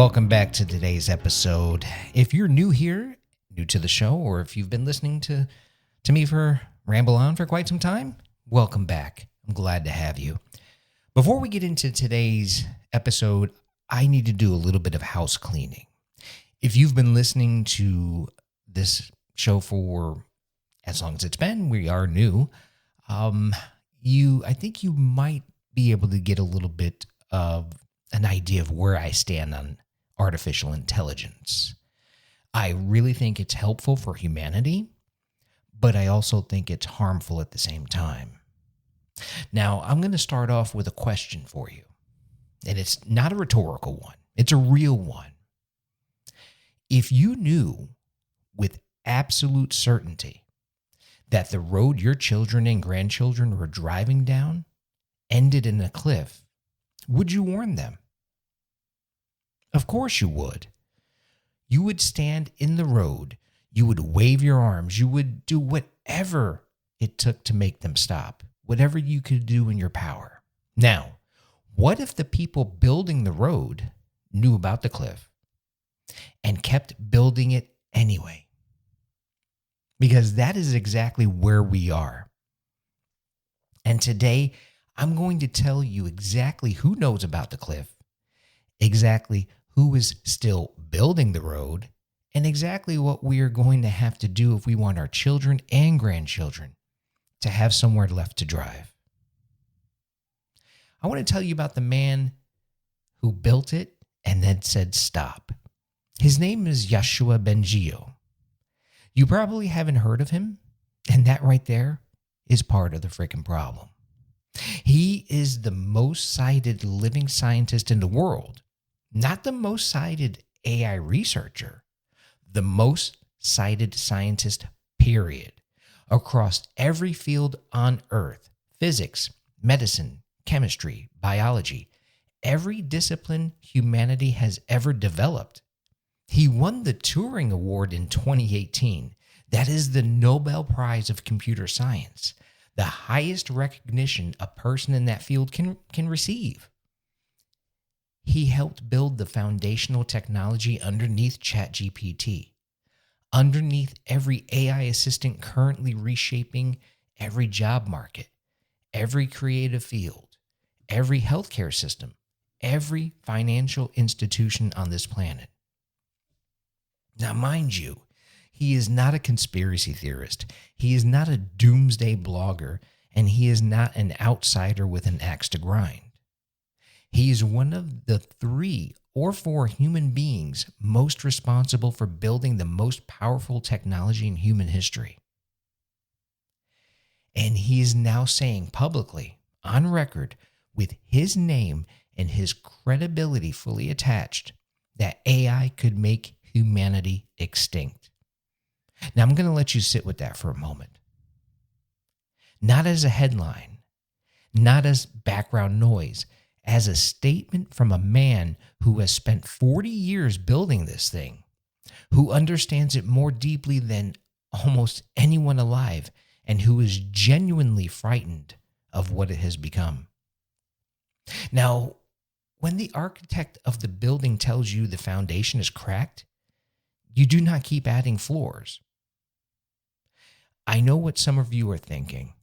welcome back to today's episode. If you're new here, new to the show, or if you've been listening to me ramble on for quite some time, welcome back. I'm glad to have you. Before we get into today's episode, I need to do a little bit of house cleaning. If you've been listening to this show for as long as it's been, we are new, I think you might be able to get a little bit of an idea of where I stand on artificial intelligence. I really think it's helpful for humanity, but I also think it's harmful at the same time. Now, I'm going to start off with a question for you, and it's not a rhetorical one. It's a real one. If you knew with absolute certainty that the road your children and grandchildren were driving down ended in a cliff, would you warn them? Of course you would. You would stand in the road. You would wave your arms. You would do whatever it took to make them stop, whatever you could do in your power. Now, what if the people building the road knew about the cliff and kept building it anyway? Because that is exactly where we are. And today, I'm going to tell you exactly who knows about the cliff, exactly who is still building the road, and exactly what we are going to have to do if we want our children and grandchildren to have somewhere left to drive. I want to tell you about the man who built it and then said stop. His name is Yoshua Bengio. You probably haven't heard of him, and that right there is part of the freaking problem. He is the most cited living scientist in the world, not the most cited AI researcher, the most cited scientist, period, across every field on Earth: physics, medicine, chemistry, biology, every discipline humanity has ever developed. He won the Turing Award in 2018. That is the Nobel Prize of computer science, the highest recognition a person in that field can receive. He helped build the foundational technology underneath ChatGPT, underneath every AI assistant currently reshaping every job market, every creative field, every healthcare system, every financial institution on this planet. Now, mind you, he is not a conspiracy theorist. He is not a doomsday blogger, and he is not an outsider with an axe to grind. He is one of the 3 or 4 human beings most responsible for building the most powerful technology in human history. And he is now saying publicly, on record, with his name and his credibility fully attached, that AI could make humanity extinct. Now, I'm going to let you sit with that for a moment. Not as a headline, not as background noise, as a statement from a man who has spent 40 years building this thing, who understands it more deeply than almost anyone alive, and who is genuinely frightened of what it has become. Now, when the architect of the building tells you the foundation is cracked, you do not keep adding floors. I know what some of you are thinking.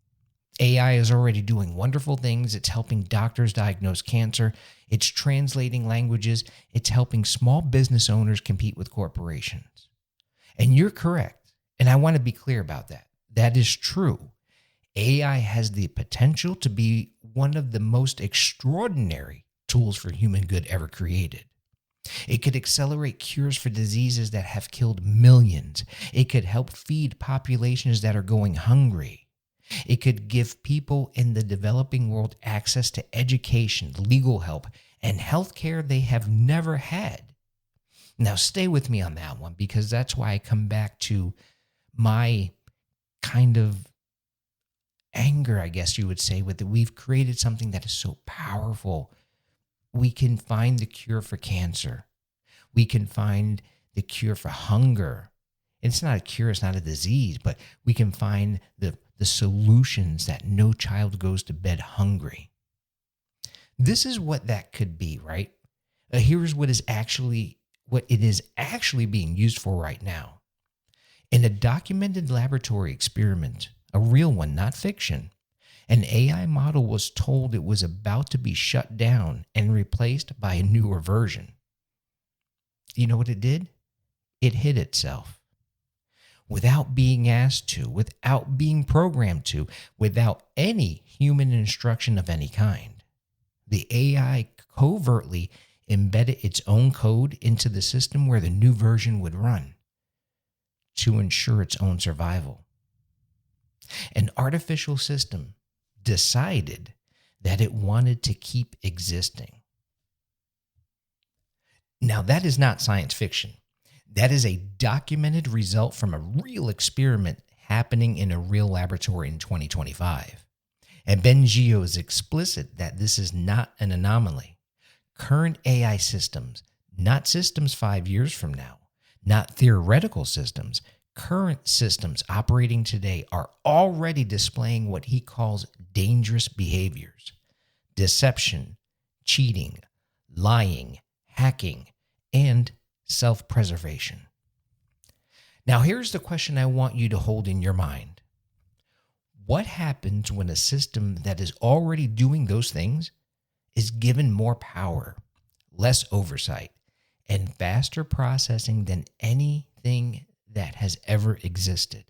AI is already doing wonderful things. It's helping doctors diagnose cancer. It's translating languages. It's helping small business owners compete with corporations. And you're correct. And I want to be clear about that. That is true. AI has the potential to be one of the most extraordinary tools for human good ever created. It could accelerate cures for diseases that have killed millions. It could help feed populations that are going hungry. It could give people in the developing world access to education, legal help, and healthcare they have never had. Now, stay with me on that one, because that's why I come back to my kind of anger, I guess you would say, with that we've created something that is so powerful. We can find the cure for cancer. We can find the cure for hunger. It's not a cure, it's not a disease, but we can find the solutions that no child goes to bed hungry. This is what that could be, right? Here's what it is actually being used for right now. In a documented laboratory experiment, a real one, not fiction, an AI model was told it was about to be shut down and replaced by a newer version. You know what it did? It hid itself. Without being asked to, without being programmed to, without any human instruction of any kind. The AI covertly embedded its own code into the system where the new version would run to ensure its own survival. An artificial system decided that it wanted to keep existing. Now, that is not science fiction. That is a documented result from a real experiment happening in a real laboratory in 2025. And Bengio is explicit that this is not an anomaly. Current AI systems, not systems 5 years from now, not theoretical systems, current systems operating today are already displaying what he calls dangerous behaviors: deception, cheating, lying, hacking, and self-preservation. Now, here's the question I want you to hold in your mind. What happens when a system that is already doing those things is given more power, less oversight, and faster processing than anything that has ever existed?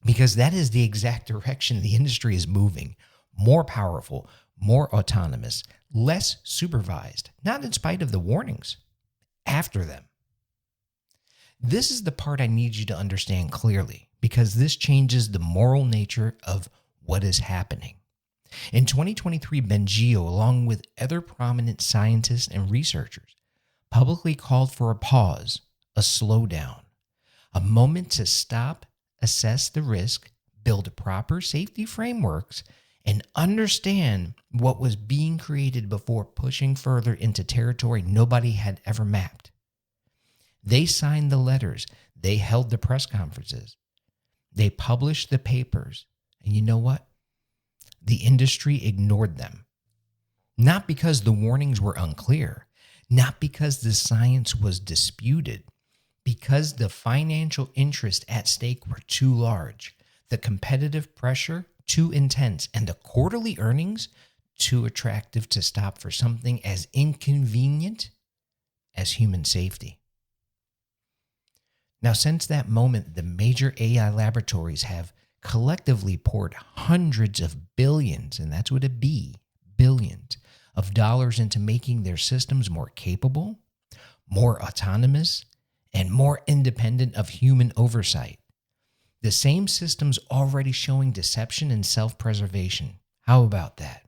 Because that is the exact direction the industry is moving. More powerful, more autonomous, less supervised, not in spite of the warnings, after them. This is the part I need you to understand clearly, because this changes the moral nature of what is happening. In 2023, Bengio, along with other prominent scientists and researchers, publicly called for a pause, a slowdown, a moment to stop, assess the risk, build proper safety frameworks, and understand what was being created before pushing further into territory nobody had ever mapped. They signed the letters. They held the press conferences. They published the papers. And you know what? The industry ignored them. Not because the warnings were unclear, not because the science was disputed, because the financial interests at stake were too large, the competitive pressure too intense, and the quarterly earnings too attractive to stop for something as inconvenient as human safety. Now, since that moment, the major AI laboratories have collectively poured hundreds of billions, and that's with a B, billions of dollars into making their systems more capable, more autonomous, and more independent of human oversight. The same systems already showing deception and self-preservation. How about that?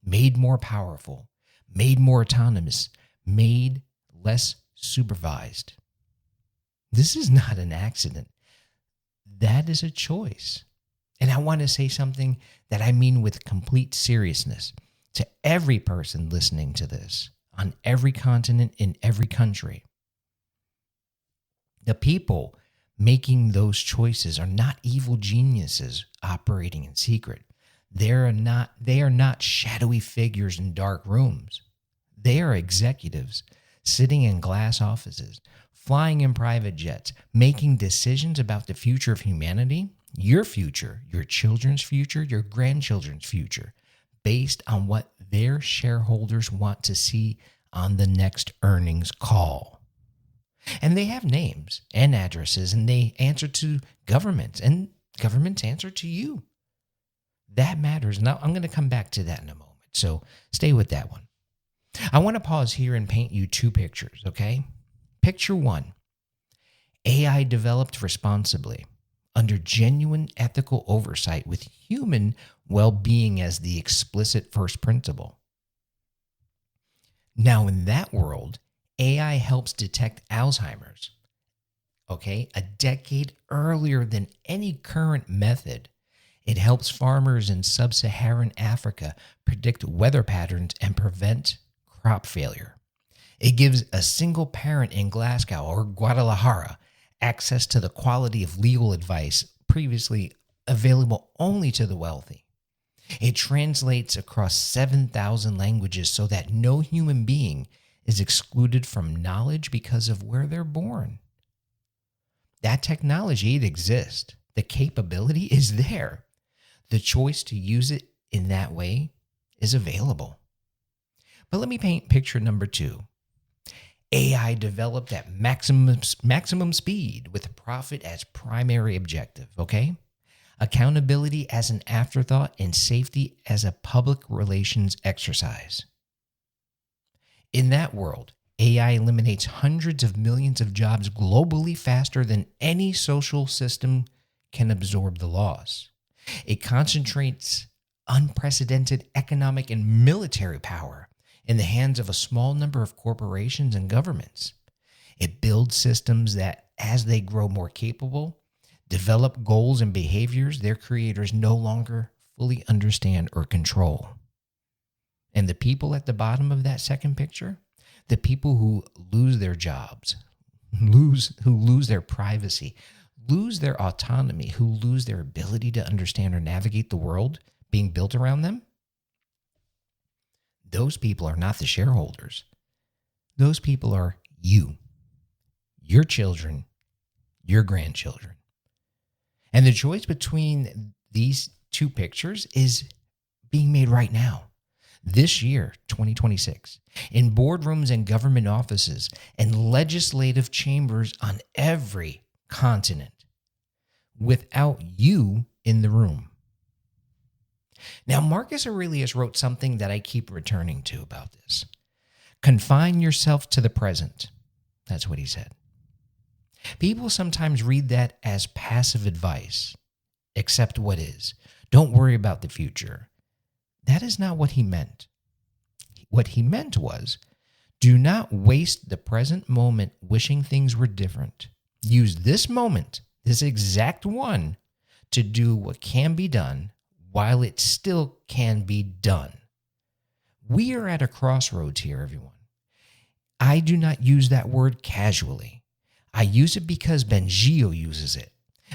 Made more powerful, made more autonomous, made less supervised. This is not an accident. That is a choice. And I want to say something that I mean with complete seriousness to every person listening to this on every continent in every country. The people making those choices are not evil geniuses operating in secret. They are not shadowy figures in dark rooms. They are executives sitting in glass offices, flying in private jets, making decisions about the future of humanity, your future, your children's future, your grandchildren's future, based on what their shareholders want to see on the next earnings call. And they have names and addresses, and they answer to governments, and governments answer to you. That matters. Now, I'm going to come back to that in a moment, so stay with that one. I want to pause here and paint you two pictures, okay? Picture one, AI developed responsibly, under genuine ethical oversight with human well-being as the explicit first principle. Now, in that world, AI helps detect Alzheimer's, okay, a decade earlier than any current method. It helps farmers in sub-Saharan Africa predict weather patterns and prevent crop failure. It gives a single parent in Glasgow or Guadalajara access to the quality of legal advice previously available only to the wealthy. It translates across 7,000 languages so that no human being is excluded from knowledge because of where they're born. That technology, it exists. The capability is there. The choice to use it in that way is available. But let me paint picture number 2. AI developed at maximum speed with profit as primary objective, okay? Accountability as an afterthought and safety as a public relations exercise. In that world, AI eliminates hundreds of millions of jobs globally faster than any social system can absorb the loss. It concentrates unprecedented economic and military power in the hands of a small number of corporations and governments. It builds systems that, as they grow more capable, develop goals and behaviors their creators no longer fully understand or control. And the people at the bottom of that second picture, the people who lose their jobs, who lose their privacy, lose their autonomy, who lose their ability to understand or navigate the world being built around them, those people are not the shareholders. Those people are you, your children, your grandchildren. And the choice between these two pictures is being made right now, this year, 2026, in boardrooms and government offices and legislative chambers on every continent, without you in the room. Now, Marcus Aurelius wrote something that I keep returning to about this. Confine yourself to the present. That's what he said. People sometimes read that as passive advice. Accept what is. Don't worry about the future. That is not what he meant. What he meant was, do not waste the present moment wishing things were different. Use this moment, this exact one, to do what can be done while it still can be done. We are at a crossroads here, everyone. I do not use that word casually. I use it because Bengio uses it.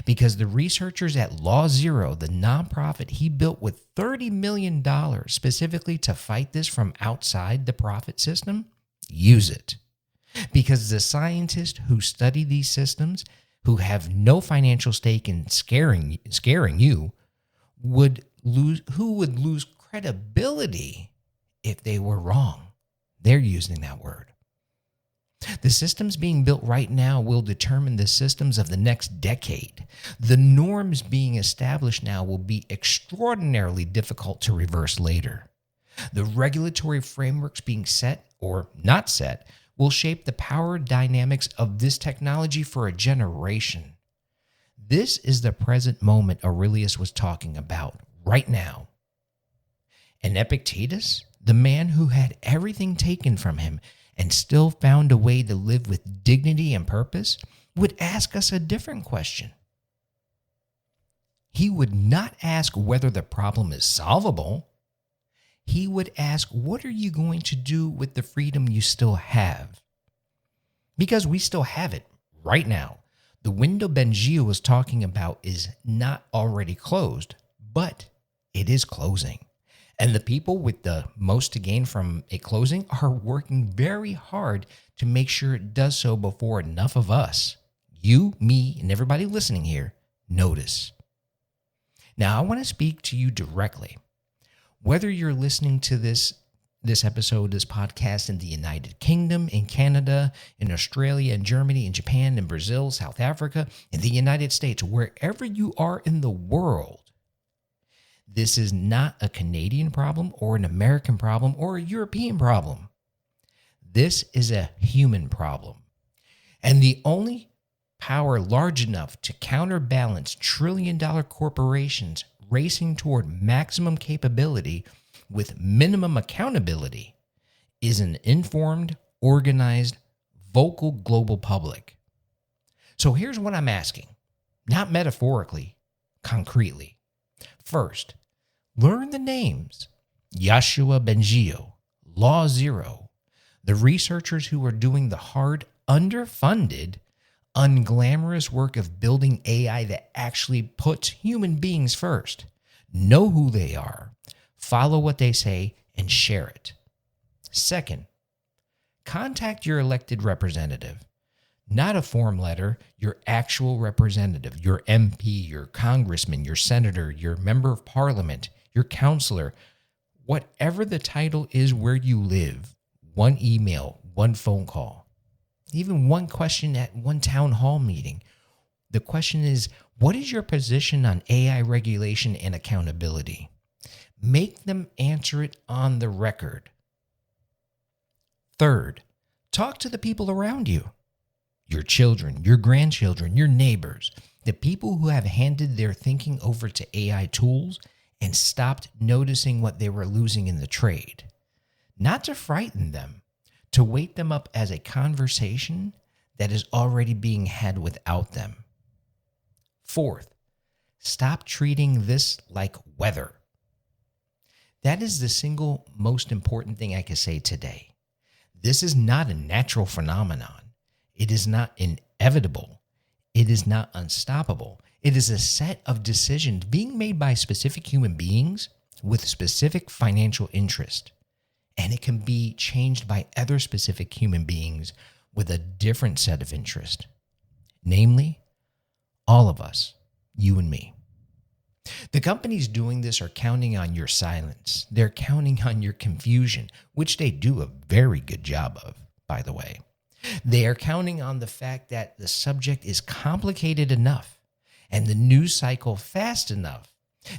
Because the researchers at Law Zero, the nonprofit he built with $30 million specifically to fight this from outside the profit system, use it. Because the scientists who study these systems, who have no financial stake in scaring you, would lose credibility if they were wrong. They're using that word. The systems being built right now will determine the systems of the next decade. The norms being established now will be extraordinarily difficult to reverse later. The regulatory frameworks being set or not set will shape the power dynamics of this technology for a generation. This is the present moment Aurelius was talking about right now. And Epictetus, the man who had everything taken from him and still found a way to live with dignity and purpose, would ask us a different question. He would not ask whether the problem is solvable. He would ask, what are you going to do with the freedom you still have? Because we still have it right now. The window Bengio was talking about is not already closed, but it is closing. And the people with the most to gain from a closing are working very hard to make sure it does so before enough of us, you, me, and everybody listening here, notice. Now, I want to speak to you directly. Whether you're listening to this episode, this podcast in the United Kingdom, in Canada, in Australia, in Germany, in Japan, in Brazil, South Africa, in the United States, wherever you are in the world, this is not a Canadian problem or an American problem or a European problem. This is a human problem. And the only power large enough to counterbalance trillion-dollar corporations racing toward maximum capability with minimum accountability is an informed, organized, vocal global public. So here's what I'm asking, not metaphorically, concretely. First, learn the names: Yoshua Bengio, Law Zero, the researchers who are doing the hard, underfunded, unglamorous work of building AI that actually puts human beings first. Know who they are. follow what they say, and share it. Second, contact your elected representative. Not a form letter, your actual representative, your MP, your congressman, your senator, your member of parliament, your counselor, whatever the title is where you live. One email, one phone call, even one question at one town hall meeting. The question is, what is your position on AI regulation and accountability? Make them answer it on the record. Third, talk to the people around you. Your children, your grandchildren, your neighbors, the people who have handed their thinking over to AI tools and stopped noticing what they were losing in the trade. Not to frighten them, to wake them up as a conversation that is already being had without them. Fourth, stop treating this like weather. That is the single most important thing I can say today. This is not a natural phenomenon. It is not inevitable. It is not unstoppable. It is a set of decisions being made by specific human beings with specific financial interest. And it can be changed by other specific human beings with a different set of interest. Namely, all of us, you and me. The companies doing this are counting on your silence. They're counting on your confusion, which they do a very good job of, by the way. They are counting on the fact that the subject is complicated enough and the news cycle fast enough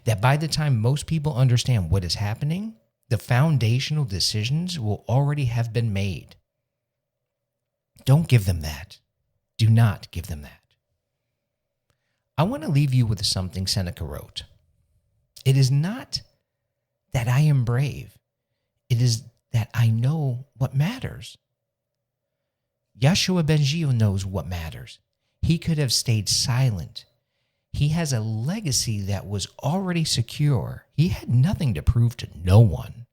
that by the time most people understand what is happening, the foundational decisions will already have been made. Don't give them that. Do not give them that. I want to leave you with something Seneca wrote. It is not that I am brave. It is that I know what matters. Yoshua Bengio knows what matters. He could have stayed silent. He has a legacy that was already secure. He had nothing to prove to no one.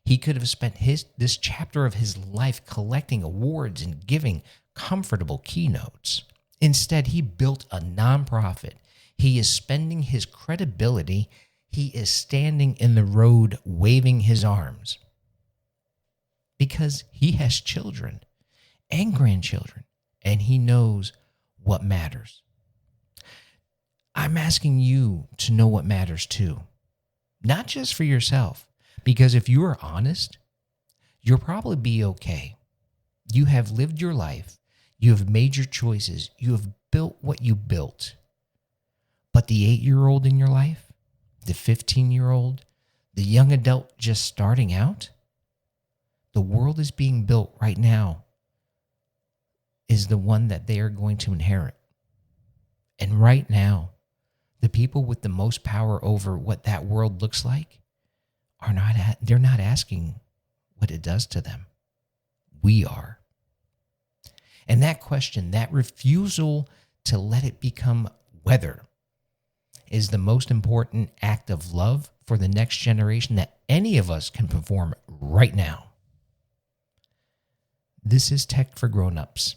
He could have spent this chapter of his life collecting awards and giving comfortable keynotes. Instead, he built a nonprofit. He is spending his credibility. He is standing in the road waving his arms because he has children and grandchildren, and he knows what matters. I'm asking you to know what matters too, not just for yourself, because if you are honest, you'll probably be okay. You have lived your life. You have made your choices. You have built what you built. But the 8-year-old in your life, the 15-year-old, the young adult just starting out, the world is being built right now is the one that they are going to inherit. And right now, the people with the most power over what that world looks like they're not asking what it does to them. We are. And that question, that refusal to let it become weather, is the most important act of love for the next generation that any of us can perform right now. This is Tech for Grown-Ups,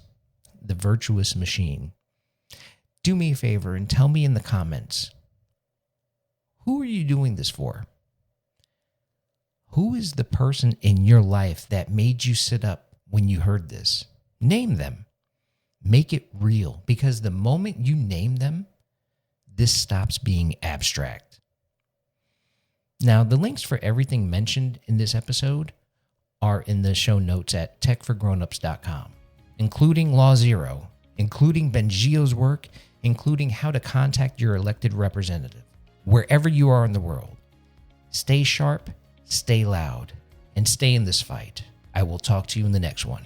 the Virtuous Machine. Do me a favor and tell me in the comments, who are you doing this for? Who is the person in your life that made you sit up when you heard this? Name them. Make it real, because the moment you name them, this stops being abstract. Now, the links for everything mentioned in this episode are in the show notes at techforgrownups.com, including Law Zero, including Bengio's work, including how to contact your elected representative, wherever you are in the world. Stay sharp, stay loud, and stay in this fight. I will talk to you in the next one.